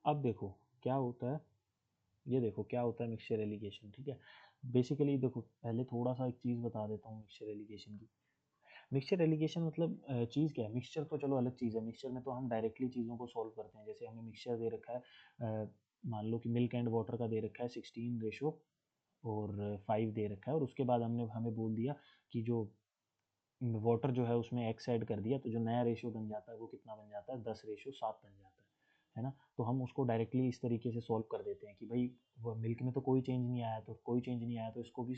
अब देखो क्या होता है, ये देखो क्या होता है मिक्सचर एलिगेशन। ठीक है, बेसिकली देखो पहले थोड़ा सा एक चीज़ बता देता हूँ मिक्सचर एलिगेशन की। मिक्सचर एलिगेशन मतलब चीज़ क्या है, मिक्सचर तो चलो अलग चीज़ है, मिक्सचर में तो हम डायरेक्टली चीज़ों को सॉल्व करते हैं। जैसे हमें मिक्सचर दे रखा है, मान लो कि मिल्क एंड वाटर का दे रखा है 16 और 5 दे रखा है, और उसके बाद हमने हमें बोल दिया कि जो वाटर जो है उसमें एक्स ऐड कर दिया, तो जो नया रेशियो बन जाता है वो कितना बन जाता है, 10:7 बन जाता है ना। तो हम उसको डायरेक्टली इस तरीके से सॉल्व कर देते हैं कि भाई वो मिल्क में तो कोई चेंज नहीं आया, तो कोई चेंज नहीं आया तो इसको भी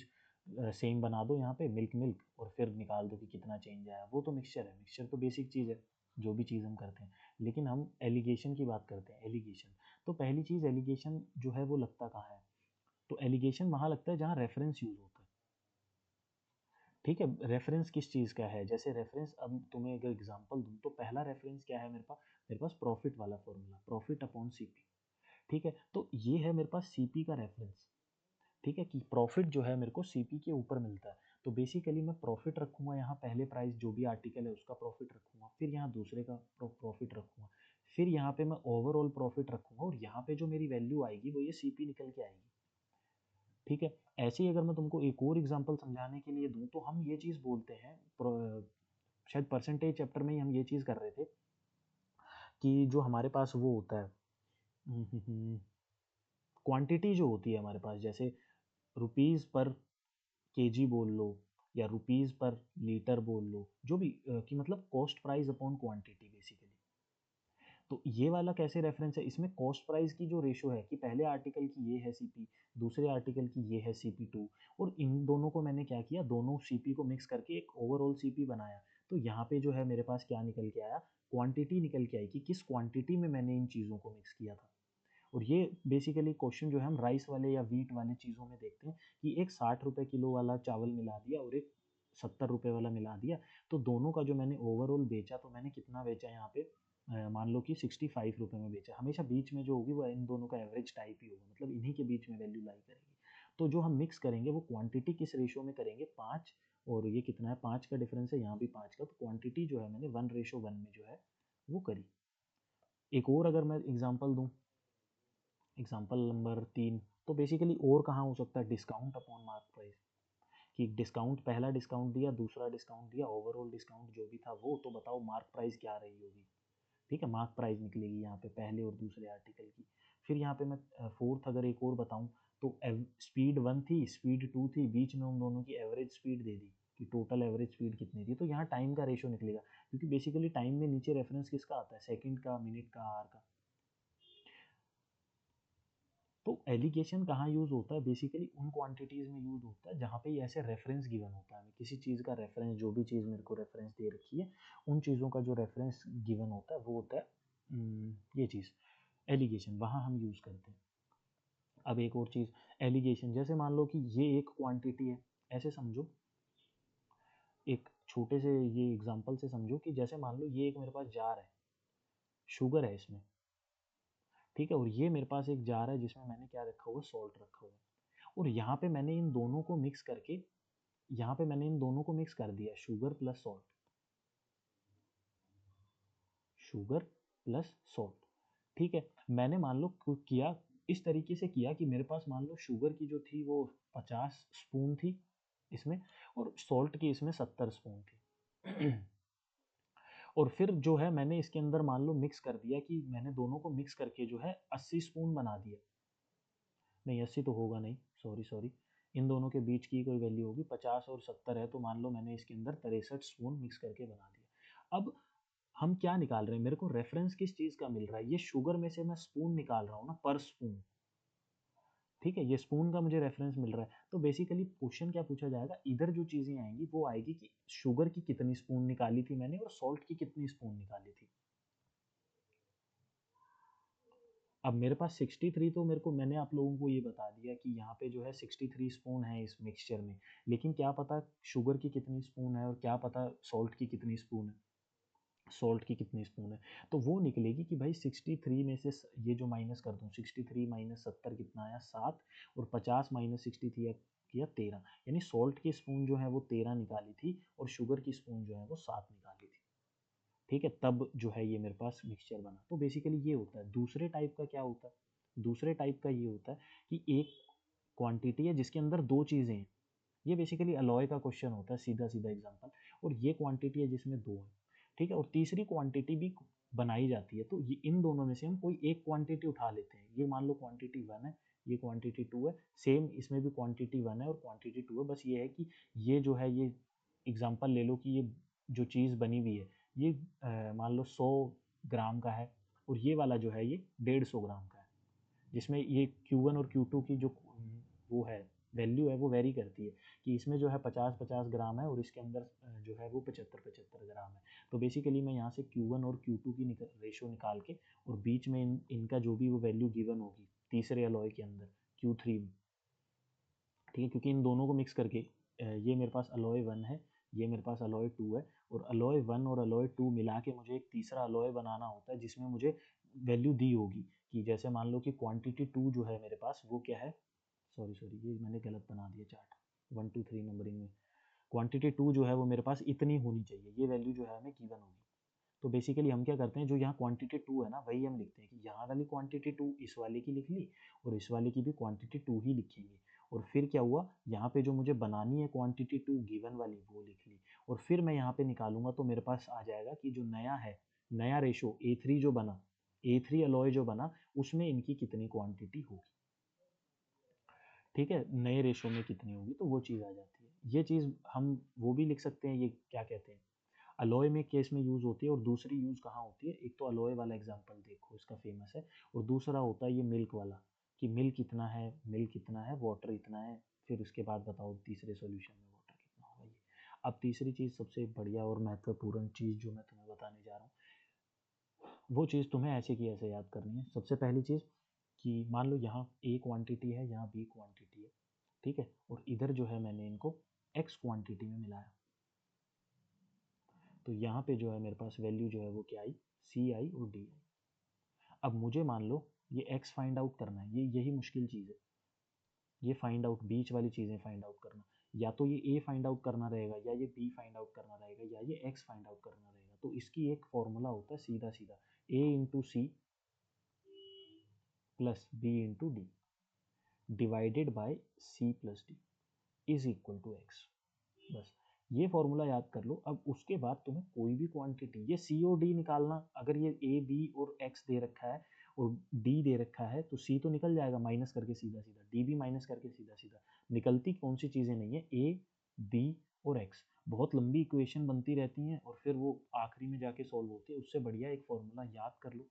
सेम बना दो यहाँ पे मिल्क मिल्क, और फिर निकाल दो कि कितना चेंज आया। वो तो मिक्सचर है, मिक्सचर तो बेसिक चीज़ है जो भी चीज़ हम करते हैं। लेकिन हम एलिगेशन की बात करते हैं, एलिगेशन। तो पहली चीज़ एलिगेशन जो है वो लगता कहाँ है, तो एलिगेशन वहाँ लगता है जहाँ रेफरेंस यूज़ होता है। ठीक है, रेफरेंस किस चीज़ का है, जैसे रेफरेंस अब तुम्हें अगर एग्जांपल दूं तो पहला रेफरेंस क्या है मेरे पास प्रॉफिट वाला फॉर्मूला, प्रॉफिट अपॉन सीपी। ठीक है, तो ये है मेरे पास सीपी का रेफरेंस। ठीक है, कि प्रॉफिट जो है मेरे को सीपी के ऊपर मिलता है, तो बेसिकली मैं प्रॉफिट रखूंगा यहाँ, पहले प्राइस जो भी आर्टिकल है उसका प्रॉफिट रखूंगा, फिर यहाँ दूसरे का प्रॉफिट रखूंगा, फिर यहाँ पे मैं ओवरऑल प्रॉफिट रखूंगा, और यहाँ पे जो मेरी वैल्यू आएगी वो ये सीपी निकल के आएगी। ठीक है, ऐसे ही अगर मैं तुमको एक और एग्जांपल समझाने के लिए दूं तो हम ये चीज़ बोलते हैं, शायद परसेंटेज चैप्टर में ही हम ये चीज़ कर रहे थे कि जो हमारे पास वो होता है क्वांटिटी जो होती है हमारे पास, जैसे रुपीज़ पर केजी बोल लो या रुपीज़ पर लीटर बोल लो, जो भी कि मतलब cost price upon quantity basically. तो ये वाला कैसे रेफरेंस है, इसमें कॉस्ट प्राइस की जो रेशो है कि पहले आर्टिकल की ये है सीपी, दूसरे आर्टिकल की ये है सीपी 2, और इन दोनों को मैंने क्या किया, दोनों सीपी को मिक्स करके एक ओवरऑल सीपी बनाया। तो यहाँ पे जो है मेरे पास क्या निकल के आया, क्वांटिटी निकल के आई कि किस क्वांटिटी में मैंने इन चीज़ों को मिक्स किया था। और ये बेसिकली क्वेश्चन जो है हम राइस वाले या वीट वाले चीज़ों में देखते हैं कि एक 60 रुपये किलो वाला चावल मिला दिया और एक 70 रुपये वाला मिला दिया, तो दोनों का जो मैंने ओवरऑल बेचा, तो मैंने कितना बेचा यहाँ पे, मान लो कि 65 रुपये में बेचा। हमेशा बीच में जो होगी वो इन दोनों का एवरेज टाइप ही होगा, मतलब इन्हीं के बीच में वैल्यू लाई करेगी। तो जो हम मिक्स करेंगे वो क्वांटिटी किस रेशो में करेंगे, 5, और ये कितना है, 5 का डिफरेंस है, यहाँ भी 5 का, तो क्वांटिटी जो है मैंने 1:1 में जो है वो करी। एक और अगर मैं एग्जाम्पल दूँ, एग्जाम्पल नंबर 3, तो बेसिकली और कहाँ हो सकता है, डिस्काउंट अपॉन मार्क प्राइस, कि डिस्काउंट, पहला डिस्काउंट दिया, दूसरा डिस्काउंट दिया, ओवरऑल डिस्काउंट जो भी था वो, तो बताओ मार्क प्राइस क्या रही होगी। ठीक है, मार्क प्राइस निकलेगी यहाँ पे पहले और दूसरे आर्टिकल की। फिर यहाँ पे मैं फोर्थ अगर एक और बताऊँ, तो स्पीड 1 थी, स्पीड 2 थी, बीच में उन दोनों की एवरेज स्पीड दे दी कि टोटल एवरेज स्पीड कितनी थी, तो यहाँ टाइम का रेशो निकलेगा, क्योंकि बेसिकली टाइम में नीचे रेफरेंस किसका आता है, सेकंड का, मिनट का, आवर का। तो एलिगेशन कहाँ यूज़ होता है, बेसिकली उन क्वांटिटीज़ में यूज़ होता है जहाँ पे ये ऐसे रेफरेंस गिवन होता है, किसी चीज़ का रेफरेंस, जो भी चीज़ मेरे को रेफरेंस दे रखी है उन चीज़ों का जो रेफरेंस गिवन होता है वो होता है ये चीज़ एलिगेशन, वहाँ हम यूज़ करते हैं। अब एक और चीज़, एलिगेशन जैसे मान लो कि ये एक क्वांटिटी है, ऐसे समझो, एक छोटे से ये एग्जांपल से समझो कि जैसे मान लो ये एक मेरे पास जार है, शुगर है इसमें। ठीक है, और ये मेरे पास एक जार है जिसमें मैंने क्या रखा हुआ है, सॉल्ट रखा हुआ है, और यहाँ पे मैंने इन दोनों को मिक्स करके, यहाँ पे मैंने इन दोनों को मिक्स कर दिया, sugar plus salt, sugar plus salt. ठीक है, मैंने मान लो किया, इस तरीके से किया कि मेरे पास मान लो शुगर की जो थी वो 50 स्पून थी इसमें, और सॉल्ट की इसमें 70 स्पून थी। और फिर जो है मैंने इसके अंदर मान लो मिक्स कर दिया, कि मैंने दोनों को मिक्स करके जो है 80 स्पून बना दिया, नहीं 80 तो होगा नहीं, सॉरी सॉरी, इन दोनों के बीच की कोई वैल्यू होगी, 50 और 70 है, तो मान लो मैंने इसके अंदर 63 स्पून मिक्स करके बना दिया। अब हम क्या निकाल रहे हैं, मेरे को रेफरेंस किस चीज़ का मिल रहा है, ये शुगर में से मैं स्पून निकाल रहा हूँ ना, पर स्पून। ठीक है, ये स्पून का मुझे रेफरेंस मिल रहा है, तो बेसिकली क्वेश्चन क्या पूछा जाएगा, इधर जो चीज़ें आएंगी वो आएगी कि शुगर की कितनी स्पून निकाली थी मैंने और सॉल्ट की कितनी स्पून निकाली थी। अब मेरे पास 63, तो मेरे को, मैंने आप लोगों को ये बता दिया कि यहाँ पे जो है 63 स्पून है इस मिक्सचर में, लेकिन क्या पता शुगर की कितनी स्पून है और क्या पता सॉल्ट की कितनी स्पून है, सॉल्ट की कितनी स्पून है। तो वो निकलेगी कि भाई 63 में से ये जो माइनस कर दूँ, 63 माइनस 70 कितना आया, 7, और 50 माइनस 63 किया 13, यानी सॉल्ट की स्पून जो है वो 13 निकाली थी और शुगर की स्पून जो है वो 7 निकाली थी। ठीक है, तब जो है ये मेरे पास मिक्सचर बना। तो बेसिकली ये होता है। दूसरे टाइप का क्या होता है, दूसरे टाइप का ये होता है कि एक क्वांटिटी है जिसके अंदर दो चीज़ें हैं। ये बेसिकली अलॉय का क्वेश्चन होता है, सीधा सीधा एग्जांपल। और ये क्वांटिटी है जिसमें दो है, ठीक है, और तीसरी क्वांटिटी भी बनाई जाती है। तो ये इन दोनों में से हम कोई एक क्वांटिटी उठा लेते हैं। ये मान लो क्वांटिटी वन है, ये क्वांटिटी टू है, सेम इसमें भी क्वांटिटी वन है और क्वांटिटी टू है। बस ये है कि ये जो है, ये एग्जांपल ले लो कि ये जो चीज़ बनी हुई है ये मान लो 100 ग्राम का है, और ये वाला जो है ये 150 ग्राम का है, जिसमें ये Q1 और Q2 की जो वो है वैल्यू है वो वेरी करती है, कि इसमें जो है 50-50 ग्राम है और इसके अंदर जो है वो 75-75 ग्राम है। तो बेसिकली मैं यहाँ से Q1 और Q2 की रेशो निकाल के, और बीच में इनका जो भी वो वैल्यू गिवन होगी तीसरे अलॉय के अंदर Q3 में, ठीक है, क्योंकि इन दोनों को मिक्स करके ये मेरे पास अलॉय वन है, ये मेरे पास अलॉय टू है, और अलॉय वन और अलॉय टू मिला के मुझे एक तीसरा अलॉय बनाना होता है जिसमें मुझे वैल्यू दी होगी। कि जैसे मान लो कि क्वांटिटी टू जो है मेरे पास वो क्या है, सॉरी सॉरी ये मैंने गलत बना दिया चार्ट, 1 2 3 नंबरिंग में। क्वांटिटी टू जो है वो मेरे पास इतनी होनी चाहिए, ये वैल्यू जो है हमें गिवन होगी। तो बेसिकली हम क्या करते हैं, जो यहाँ क्वांटिटी टू है ना वही हम लिखते हैं कि यहाँ वाली क्वांटिटी टू इस वाले की लिख ली, और इस वाले की भी क्वांटिटी टू ही लिखेंगे। और फिर क्या हुआ, यहाँ पे जो मुझे बनानी है क्वांटिटी टू गिवन वाली वो लिख ली, और फिर मैं यहाँ पे निकालूंगा तो मेरे पास आ जाएगा कि जो नया है, नया रेशो A3 जो बना, A3 अलॉय जो बना, उसमें इनकी कितनी क्वांटिटी होगी, ठीक है, नए रेशो में कितनी होगी, तो वो चीज़ आ जाती है। ये चीज़ हम वो भी लिख सकते हैं, ये क्या कहते हैं, अलॉय में केस में यूज़ होती है, और दूसरी यूज़ कहाँ होती है, एक तो अलॉय वाला एग्जांपल देखो इसका फेमस है, और दूसरा होता है ये मिल्क वाला, कि मिल्क कितना है, मिल्क कितना है, वाटर इतना है, फिर उसके बाद बताओ तीसरे सॉल्यूशन में वाटर कितना होगा ये। अब तीसरी चीज़ सबसे बढ़िया और महत्वपूर्ण चीज़ जो मैं तुम्हें बताने जा रहा हूँ, वो चीज़ तुम्हें ऐसे की ऐसे याद करनी है। सबसे पहली चीज़ कि मान लो यहाँ A क्वांटिटी है, यहाँ B क्वांटिटी है, ठीक है, और इधर जो है मैंने इनको X क्वांटिटी में मिलाया, तो यहाँ पे जो है मेरे पास वैल्यू जो है वो क्या आई, C आई और D आई। अब मुझे मान लो ये X फाइंड आउट करना है, ये यही मुश्किल चीज़ है, ये फाइंड आउट बीच वाली चीज़ें फाइंड आउट करना, या तो ये A फाइंड आउट करना रहेगा, या ये B फाइंड आउट करना रहेगा, या ये X फाइंड आउट करना रहेगा। तो इसकी एक फॉर्मूला होता है सीधा सीधा, A into C plus B into D divided by C plus D is equal to x. बस ये फॉर्मूला याद कर लो। अब उसके बाद तुम्हें कोई भी क्वांटिटी, ये सी और डी निकालना, अगर ये ए बी और एक्स दे रखा है और डी दे रखा है तो सी तो निकल जाएगा माइनस करके सीधा सीधा, डी भी माइनस करके सीधा सीधा। निकलती कौन सी चीज़ें नहीं है, ए बी और एक्स। बहुत लंबी इक्वेशन बनती रहती हैं और फिर वो आखिरी में जाके सॉल्व होती है। उससे बढ़िया एक फॉर्मूला याद कर लो,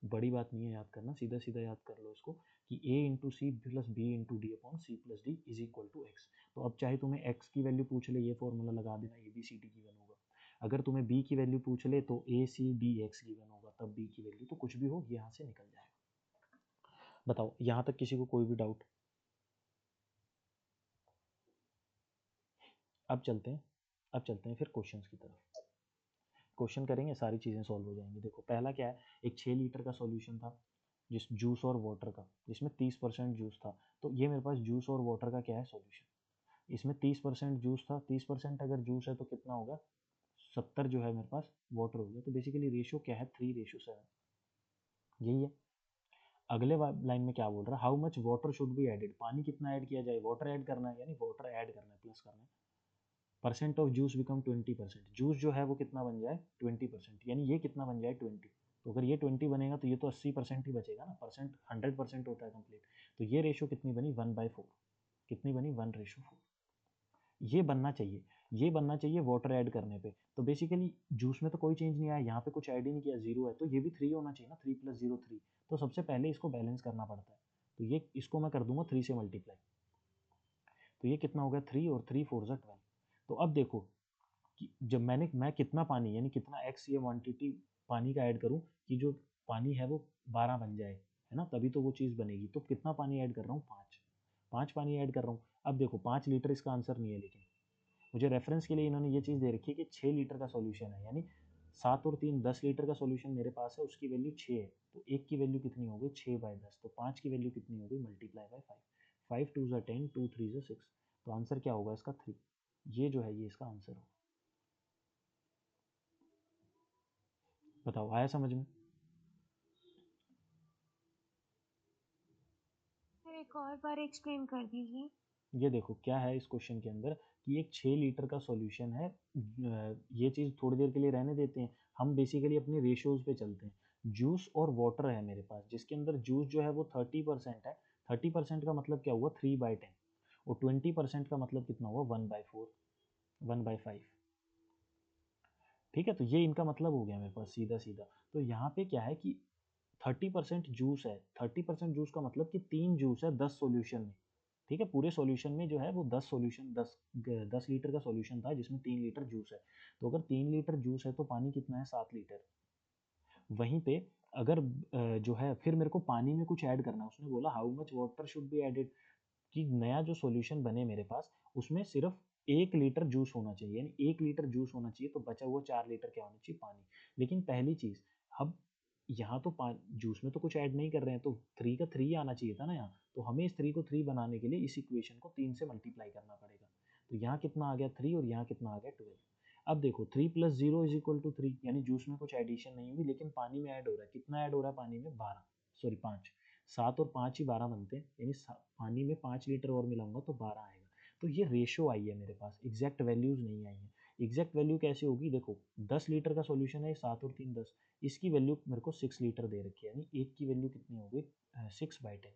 बड़ी बात नहीं है याद करना, सीधा सीधा याद कर लो इसको, कि a into C plus B into D upon C plus D is equal to x. तो अब चाहे तुम्हें x की वैल्यू पूछ ले, ये फॉर्मूला लगा देना, A B C D given होगा। अगर तुम्हें b की वैल्यू पूछ ले तो a C D x given होगा, तब b की वैल्यू तो कुछ भी हो यहाँ से निकल जाएगा। बताओ यहाँ तक किसी को कोई भी डाउट? अब चलते हैं, अब चलते हैं फिर क्वेश्चंस की तरफ। क्वेश्चन करेंगे, सारी चीज़ें सॉल्व हो जाएंगी। देखो पहला क्या है, एक 6 लीटर का सॉल्यूशन था जिस जूस और वाटर का, जिसमें 30% जूस था। तो ये मेरे पास जूस और वाटर का क्या है सॉल्यूशन, इसमें 30% जूस था, 30% अगर जूस है तो कितना होगा, 70 जो है मेरे पास वाटर हो गया। तो बेसिकली रेशियो क्या है, 3:7, यही है। अगले लाइन में क्या बोल रहा है, how much water should be added, पानी कितना ऐड किया जाए, वाटर ऐड करना है, यानी वाटर ऐड करना है, प्लस करना है। Percent of juice become 20%, juice जो है वो कितना बन जाए 20%, यानी ये कितना बन जाए 20। तो अगर ये 20 बनेगा तो ये तो 80% ही बचेगा ना, परसेंट 100% होता है कंप्लीट। तो ये रेशो कितनी बनी 1/4, कितनी बनी 1:4। ये बनना चाहिए, ये बनना चाहिए वाटर ऐड करने पे। तो बेसिकली जूस में तो कोई चेंज नहीं आया, यहाँ पे कुछ ऐड ही नहीं किया, जीरो है, तो ये भी 3 होना चाहिए ना, 3 + 0 3। तो सबसे पहले इसको बैलेंस करना पड़ता है, तो ये इसको मैं कर दूंगा 3 से मल्टीप्लाई, तो ये कितना हो गया 3 और 3 4 ज़ा 12। तो अब देखो कि जब मैं कितना पानी यानी कितना एक्स ये क्वांटिटी पानी का ऐड करूं कि जो पानी है वो 12 बन जाए, है ना, तभी तो वो चीज़ बनेगी। तो कितना पानी ऐड कर रहा हूँ, 5, 5 पानी ऐड कर रहा हूँ। अब देखो 5 लीटर इसका आंसर नहीं है, लेकिन मुझे रेफरेंस के लिए इन्होंने ये चीज़ दे रखी है कि 6 लीटर का सॉल्यूशन है, यानी 7 और 3 10 लीटर का सॉल्यूशन मेरे पास है, उसकी वैल्यू 6 है। तो एक की वैल्यू कितनी हो गई 6/10, तो 5 की वैल्यू कितनी हो गई मल्टीप्लाई बाय 5, 5 2 ज़ा 10, 2 3 ज़ा 6। तो आंसर क्या होगा इसका 3, ये जो है ये इसका आंसर होगा। बताओ आया समझ में? सर एक और बार एक्सप्लेन कर दीजिए। ये देखो क्या है इस क्वेश्चन के अंदर कि एक 6 लीटर का सॉल्यूशन है। ये चीज़ थोड़ी देर के लिए रहने देते हैं, हम बेसिकली अपने रेशियोज पे चलते हैं। जूस और वाटर है मेरे पास, जिसके अंदर जूस जो है वो 30% है। 30% का मतलब क्या हुआ, 3/10। और 20% का मतलब कितना हुआ, 1/4, 1/5। ठीक है, तो ये इनका मतलब हो गया मेरे पास सीधा सीधा। तो यहाँ पे क्या है कि 30% जूस है। 30% जूस का मतलब कि 3 जूस है 10 सॉल्यूशन में। ठीक है, पूरे सॉल्यूशन में जो है वो 10 सॉल्यूशन, 10 लीटर का सॉल्यूशन था जिसमें 3 लीटर जूस है। तो अगर 3 लीटर जूस है तो पानी कितना है, 7 लीटर। वहीं पे अगर जो है फिर मेरे को पानी में कुछ ऐड करना है, उसने बोला how much water should be added, कि नया जो सॉल्यूशन बने मेरे पास उसमें सिर्फ 1 लीटर जूस होना चाहिए, यानी 1 लीटर जूस होना चाहिए, तो बचा हुआ 4 लीटर क्या होना चाहिए, पानी। लेकिन पहली चीज, अब यहाँ तो जूस में तो कुछ ऐड नहीं कर रहे हैं, तो 3 का 3 आना चाहिए था ना यहाँ। तो हमें इस 3 को 3 बनाने के लिए इस इक्वेशन को 3 से मल्टीप्लाई करना पड़ेगा। तो यहाँ कितना आ गया 3, और यहाँ कितना आ गया 12। अब देखो 3 + 0 = 3, यानी जूस में कुछ एडिशन नहीं हुई, लेकिन पानी में ऐड हो रहा है। कितना ऐड हो रहा है पानी में, 12, सॉरी 5। 7 और 5 ही 12 बनते हैं, यानी पानी में 5 लीटर और मिलाऊंगा तो 12 आएगा। तो ये रेशो आई है मेरे पास, एग्जैक्ट वैल्यूज नहीं आई है। एग्जैक्ट वैल्यू कैसे होगी, देखो 10 लीटर का सॉल्यूशन है, 7 और 3 10। इसकी वैल्यू मेरे को 6 लीटर दे रखी है, यानी एक की वैल्यू कितनी हो गई, 6/10।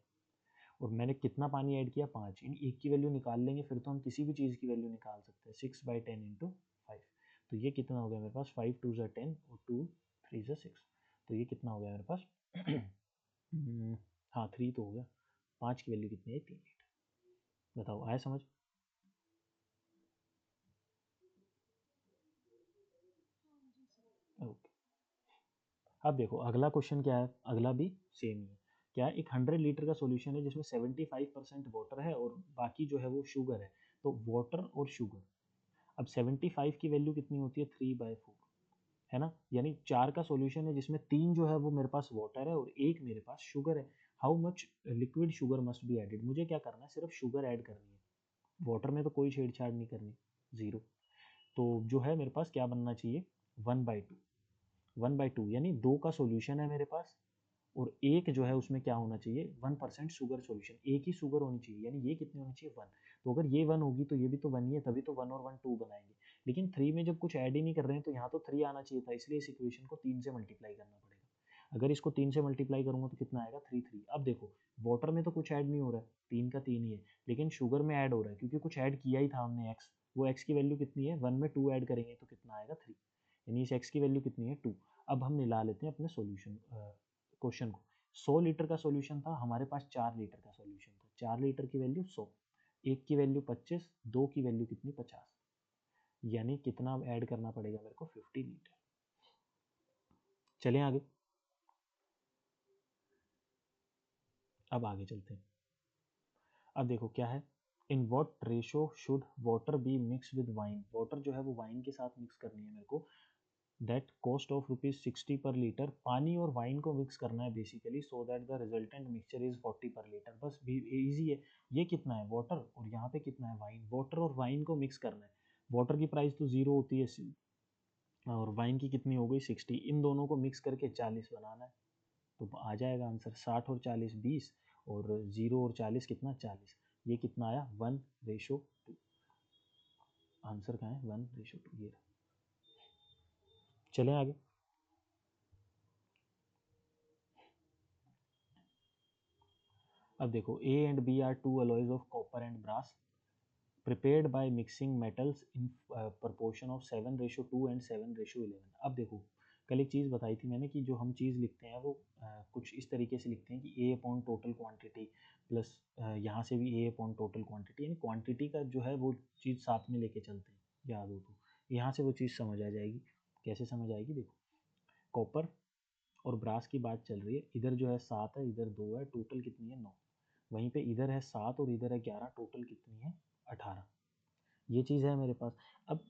और मैंने कितना पानी ऐड किया, 5। इन एक की वैल्यू निकाल लेंगे फिर तो हम किसी भी चीज़ की वैल्यू निकाल सकते हैं। 6/10 × 5, तो ये कितना हो गया मेरे पास, 5 × 2 = 10 और 2 × 3 = 6। तो ये कितना हो गया मेरे पास हाँ 3 तो हो गया। 5 की वैल्यू कितनी है, 3 लीटर। बताओ आया समझ? हाँ जी सर। ओके। अब देखो अगला क्वेश्चन क्या है, अगला भी सेम ही है। क्या है, एक 100 लीटर का सॉल्यूशन है जिसमें 75% वाटर है और बाकी जो है वो शुगर है। तो वाटर और शुगर, अब 75 की वैल्यू कितनी होती है, 3/4, है ना। यानी 4 का सॉल्यूशन है जिसमें 3 जो है वो मेरे पास वाटर है और 1 मेरे पास शुगर है। How much liquid sugar must be added, मुझे क्या करना है, सिर्फ शुगर ऐड करनी है। वाटर में तो कोई छेड़छाड़ नहीं करनी, जीरो। तो जो है मेरे पास क्या बनना चाहिए, 1/2। 1/2 यानी 2 का सॉल्यूशन है मेरे पास, और एक जो है उसमें क्या होना चाहिए, 1% शुगर सॉल्यूशन, एक ही शुगर होनी चाहिए, यानी ये कितनी होनी चाहिए, 1। तो अगर ये 1 होगी तो ये भी तो 1 ही है, तभी तो 1 और 1 2 बनाएंगे। लेकिन 3 में जब कुछ ऐड ही नहीं कर रहे हैं तो यहाँ तो 3 आना चाहिए था, इसलिए इस इक्वेशन को 3 से मल्टीप्लाई करना पड़ेगा। अगर इसको 3 से मल्टीप्लाई करूंगा तो कितना आएगा, 3 3। अब देखो वाटर में तो कुछ ऐड नहीं हो रहा है, 3 का 3 ही है, लेकिन शुगर में ऐड हो रहा है क्योंकि कुछ ऐड किया ही था हमने, एक्स। वो एक्स की वैल्यू कितनी है, 1 में 2 ऐड करेंगे तो कितना आएगा, 3। यानी इस एक्स की वैल्यू कितनी है, 2। अब हम मिला लेते हैं अपने सॉल्यूशन क्वेश्चन को। 100 लीटर का सॉल्यूशन था, हमारे पास 4 लीटर का सॉल्यूशन था। 4 लीटर की वैल्यू 100, एक की वैल्यू 25, दो की वैल्यू कितनी, 50। यानी कितना ऐड करना पड़ेगा मेरे को, 50 लीटर। चलें आगे। अब आगे चलते हैं। अब देखो क्या है, in what ratio should water be mixed with wine, water जो है वो वाइन के साथ मिक्स करनी है मेरे को। दैट कॉस्ट ऑफ ₹60 पर लीटर, पानी और वाइन को मिक्स करना है basically, so that the resultant mixture is 40 पर लीटर। बस भी इजी है। ये कितना है, वाटर, और यहाँ पे कितना है, वाइन। वाटर और वाइन को मिक्स करना है। वाटर की प्राइस तो 0 होती है, और वाइन की कितनी हो गई, 60। इन दोनों को मिक्स करके 40 बनाना है। तो आ जाएगा आंसर, 60 और 40 20, और 0 और 40 कितना, 40। ये कितना आया, 1/2। आंसर कहाँ है, 1/2, ये रहा। चलें आगे। अब देखो A and B are two alloys of copper and brass prepared by mixing metals in proportion of 7/2 and 7/11। अब देखो कल एक चीज़ बताई थी मैंने कि जो हम चीज़ लिखते हैं वो कुछ इस तरीके से लिखते हैं कि ए अपॉन टोटल क्वांटिटी प्लस यहाँ से भी ए अपॉन टोटल क्वांटिटी, यानी क्वांटिटी का जो है वो चीज़ साथ में लेके चलते हैं, याद हो तो। यहाँ से वो चीज़ समझ आ जाएगी। कैसे समझ आएगी, देखो कॉपर और ब्रास की बात चल रही है, इधर जो है 7 है, इधर 2 है, टोटल कितनी है, 9। वहीं पे इधर है 7 और इधर है 11, टोटल कितनी है, 18। ये चीज़ है मेरे पास। अब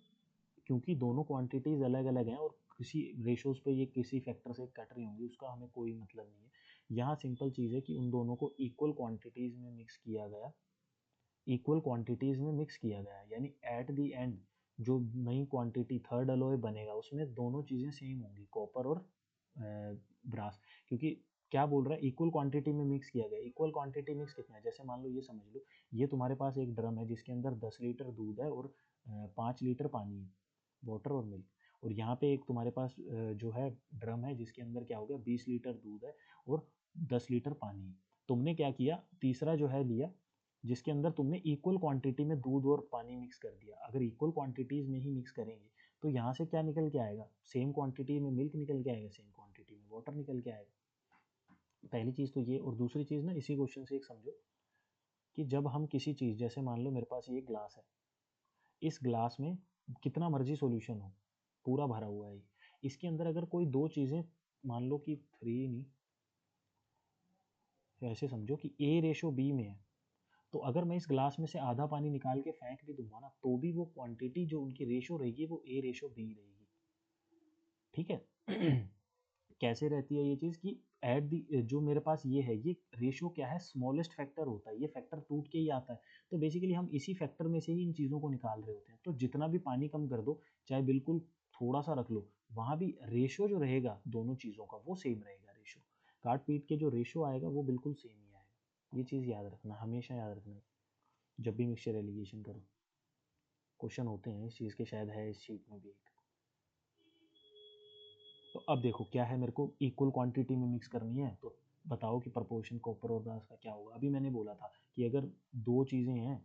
क्योंकि दोनों क्वांटिटीज़ अलग अलग हैं और किसी रेशोज़ पे ये किसी फैक्टर से कट रही होंगी, उसका हमें कोई मतलब नहीं है। यहाँ सिंपल चीज़ है कि उन दोनों को इक्वल क्वांटिटीज़ में मिक्स किया गया, इक्वल क्वांटिटीज़ में मिक्स किया गया, यानी एट द एंड जो नई क्वांटिटी थर्ड अलॉय बनेगा उसमें दोनों चीज़ें सेम होंगी, कॉपर और ब्रास, क्योंकि क्या बोल रहा है, इक्वल क्वांटिटी में मिक्स किया गया। इक्वल क्वांटिटी मिक्स कितना है, जैसे मान लो ये समझ लो, ये तुम्हारे पास एक ड्रम है जिसके अंदर 10 लीटर दूध है और 5 लीटर पानी है, वाटर और मिल्क। और यहाँ पे एक तुम्हारे पास जो है ड्रम है जिसके अंदर क्या हो गया, 20 लीटर दूध है और 10 लीटर पानी है। तुमने क्या किया, तीसरा जो है लिया जिसके अंदर तुमने इक्वल क्वांटिटी में दूध और पानी मिक्स कर दिया। अगर इक्वल क्वांटिटीज में ही मिक्स करेंगे तो यहाँ से क्या निकल के आएगा, सेम क्वांटिटी में मिल्क निकल के आएगा, सेम क्वांटिटी में वाटर निकल के आएगा। पहली चीज़ तो ये। और दूसरी चीज़ ना, इसी क्वेश्चन से एक समझो कि जब हम किसी चीज़, जैसे मान लो मेरे पास ये ग्लास है, इस ग्लास में कितना मर्जी सॉल्यूशन हो, पूरा भरा हुआ है, इसके अंदर अगर कोई दो चीज़ें, मान लो कि थ्री नहीं, ऐसे समझो कि ए रेशो बी में है, तो अगर मैं इस ग्लास में से आधा पानी निकाल के फेंक भी दूंगा ना, तो भी वो क्वांटिटी जो उनकी रेशो रहेगी वो ए रेशो बी रहेगी। ठीक है। कैसे रहती है ये चीज़ कि एट दी, जो मेरे पास ये है, ये रेशो क्या है, स्मॉलेस्ट फैक्टर होता है, ये फैक्टर टूट के ही आता है। तो बेसिकली हम इसी फैक्टर में से ही इन चीज़ों को निकाल रहे होते हैं। तो जितना भी पानी कम कर दो, चाहे बिल्कुल थोड़ा सा रख लो, वहाँ भी रेशो जो रहेगा दोनों चीज़ों का वो सेम रहेगा। रेशो काट पीट के जो रेशो आएगा वो बिल्कुल सेम ही आएगा। ये चीज़ याद रखना, हमेशा याद रखना जब भी मिक्सचर एलिगेशन करो। क्वेश्चन होते हैं इस चीज़ के, शायद है इस शीट में भी एक। तो अब देखो क्या है, मेरे को इक्वल क्वांटिटी में मिक्स करनी है, तो बताओ कि प्रपोर्शन कॉपर और ब्रास का क्या होगा। अभी मैंने बोला था कि अगर दो चीज़ें हैं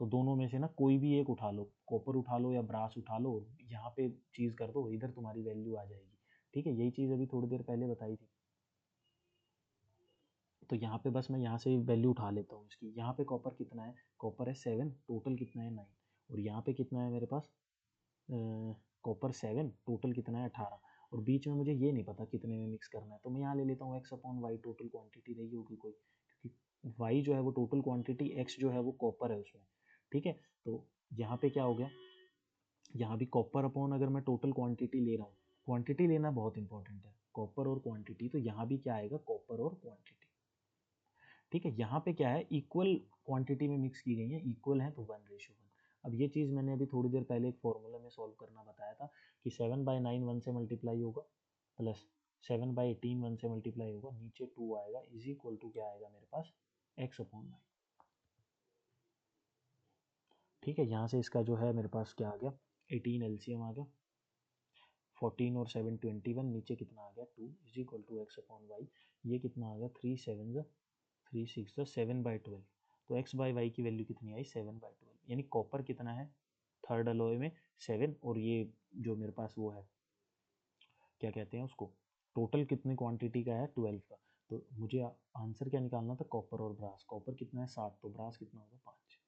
तो दोनों में से ना कोई भी एक उठा लो, कॉपर उठा लो या ब्रास उठा लो, यहाँ पे चीज़ कर दो, इधर तुम्हारी वैल्यू आ जाएगी। ठीक है, यही चीज़ अभी थोड़ी देर पहले बताई थी। तो यहाँ पे बस मैं यहाँ से वैल्यू उठा लेता हूँ इसकी। यहाँ पे कॉपर कितना है, कॉपर है 7, टोटल कितना है 9। और यहाँ पे कितना है मेरे पास, कॉपर 7, टोटल कितना है 18। और बीच में मुझे ये नहीं पता कितने में मिक्स करना है, तो मैं यहाँ ले लेता हूँ x upon y, total quantity रही होगी कोई, क्योंकि वाई जो है वो टोटल क्वांटिटी, एक्स जो है वो कॉपर है उसमें। ठीक है, तो यहाँ पे क्या हो गया, यहाँ भी कॉपर अपॉन, अगर मैं टोटल क्वांटिटी ले रहा हूँ, क्वांटिटी लेना बहुत इंपॉर्टेंट है, कॉपर और क्वांटिटी, तो यहाँ भी क्या आएगा, कॉपर और क्वांटिटी। ठीक है, यहाँ पे क्या है, इक्वल क्वांटिटी में मिक्स की गई है, इक्वल है तो 1:1। अब ये चीज़ मैंने अभी थोड़ी देर पहले एक फॉर्मूला में सॉल्व करना बताया था कि 7/9 1 से मल्टीप्लाई होगा, प्लस 7/18 1 से मल्टीप्लाई होगा, नीचे 2 आएगा, इज इक्वल टू क्या आएगा मेरे पास, एक्स अपॉन वाई। ठीक है, यहाँ से इसका जो है मेरे पास क्या आ गया, 18 एलसीएम आ गया, 14 और 7 21, नीचे कितना आ गया 2, is equal to x upon y. ये कितना आ गया, 3 7 3 6 7/12। तो एक्स बाई वाई की वैल्यू कितनी आई, 7/12। यानी कॉपर कितना है थर्ड अलॉय में 7, और ये जो मेरे पास वो है, क्या कहते हैं उसको, टोटल कितनी क्वांटिटी का है 12 का। तो मुझे आंसर क्या निकालना था, कॉपर और ब्रास। कॉपर कितना है 7, तो ब्रास कितना होगा 5।